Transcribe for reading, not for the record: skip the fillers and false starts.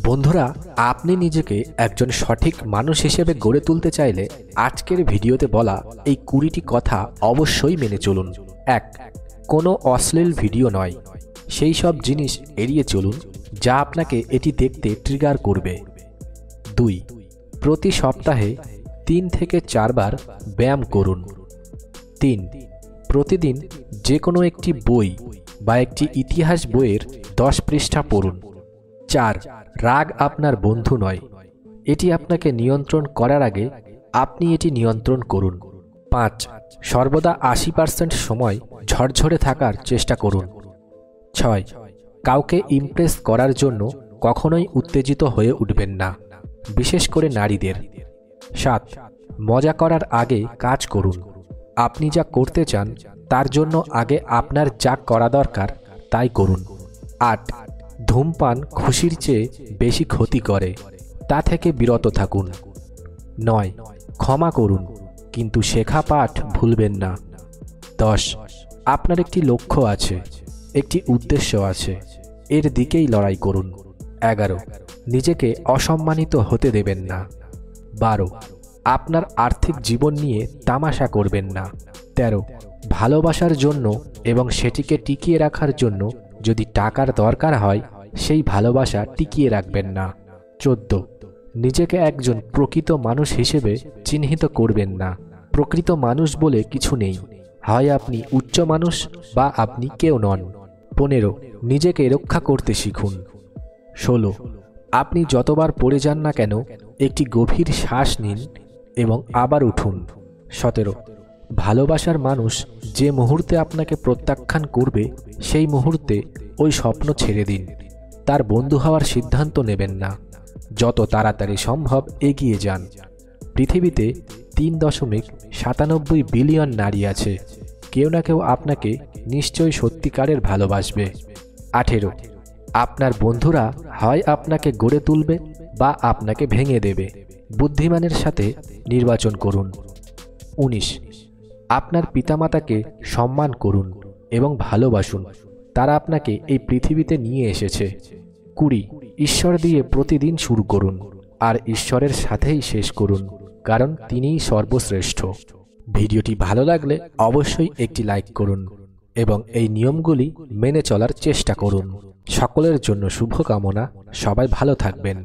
বন্ধুরা, আপনি নিজেকে একজন সঠিক মানুষ হিসেবে গড়ে তুলতে চাইলে আজকের ভিডিওতে বলা এই 20টি কথা অবশ্যই মেনে চলুন। 1. কোনো অশ্লীল ভিডিও নয়। সেই সব জিনিস এড়িয়ে চলুন যা আপনাকে এটি দেখতে ট্রিগার করবে। 2. প্রতি সপ্তাহে 3 থেকে 4 বার ব্যায়াম করুন। 3. প্রতিদিন যে কোনো একটি বই বা একটি ইতিহাস বইয়ের 10 পৃষ্ঠা পড়ুন। 4. রাগ আপনার বন্ধু নয়, এটি আপনাকে নিয়ন্ত্রণ করার আগে আপনি এটি নিয়ন্ত্রণ করুন। 5. সর্বদা 80% সময় ঝরঝরে থাকার চেষ্টা করুন। 6. কাউকে ইমপ্রেস করার জন্য কখনোই উত্তেজিত হয়ে উঠবেন না, বিশেষ করে নারীদের। 7. মজা করার আগে কাজ করুন। আপনি যা করতে চান তার জন্য আগে আপনার যা করা দরকার তাই করুন। 8. ধূমপান খুশির চেয়ে বেশি ক্ষতি করে, তা থেকে বিরত থাকুন। 9. ক্ষমা করুন, কিন্তু শেখা পাঠ ভুলবেন না। 10. আপনার একটি লক্ষ্য আছে, একটি উদ্দেশ্য আছে, এর দিকেই লড়াই করুন। 11. নিজেকে অসম্মানিত হতে দেবেন না। 12. আপনার আর্থিক জীবন নিয়ে তামাশা করবেন না। 13. ভালোবাসার জন্য এবং সেটিকে টিকিয়ে রাখার জন্য যদি টাকার দরকার হয়, সেই ভালোবাসা টিকিয়ে রাখবেন না। 14. নিজেকে একজন প্রকৃত মানুষ হিসেবে চিহ্নিত করবেন না। প্রকৃত মানুষ বলে কিছু নেই, হয় আপনি উচ্চ মানুষ বা আপনি কেউ নন। 15. নিজেকে রক্ষা করতে শিখুন। 16. আপনি যতবার পড়ে যান না কেন একটি গভীর শ্বাস নিন এবং আবার উঠুন। 17. ভালোবাসার মানুষ যে মুহূর্তে আপনাকে প্রত্যাখ্যান করবে সেই মুহূর্তে ওই স্বপ্ন ছেড়ে দিন। তার বন্ধু হওয়ার সিদ্ধান্ত নেবেন না, যত তাড়াতাড়ি সম্ভব এগিয়ে যান। পৃথিবীতে 3.97 বিলিয়ন নারী আছে, কেউ না কেউ আপনাকে নিশ্চয়ই সত্যিকারের ভালোবাসবে। 18. আপনার বন্ধুরা হয় আপনাকে গড়ে তুলবে বা আপনাকে ভেঙে দেবে, বুদ্ধিমানের সাথে নির্বাচন করুন। 19. আপনার পিতামাতাকে সম্মান করুন এবং ভালোবাসুন, তারা আপনাকে এই পৃথিবীতে নিয়ে এসেছে। 20. ঈশ্বর দিয়ে প্রতিদিন শুরু করুন আর ঈশ্বরের সাথেই শেষ করুন, কারণ তিনিই সর্বশ্রেষ্ঠ। ভিডিওটি ভালো লাগলে অবশ্যই একটি লাইক করুন এবং এই নিয়মগুলি মেনে চলার চেষ্টা করুন। সকলের জন্য শুভকামনা। সবাই ভালো থাকবেন।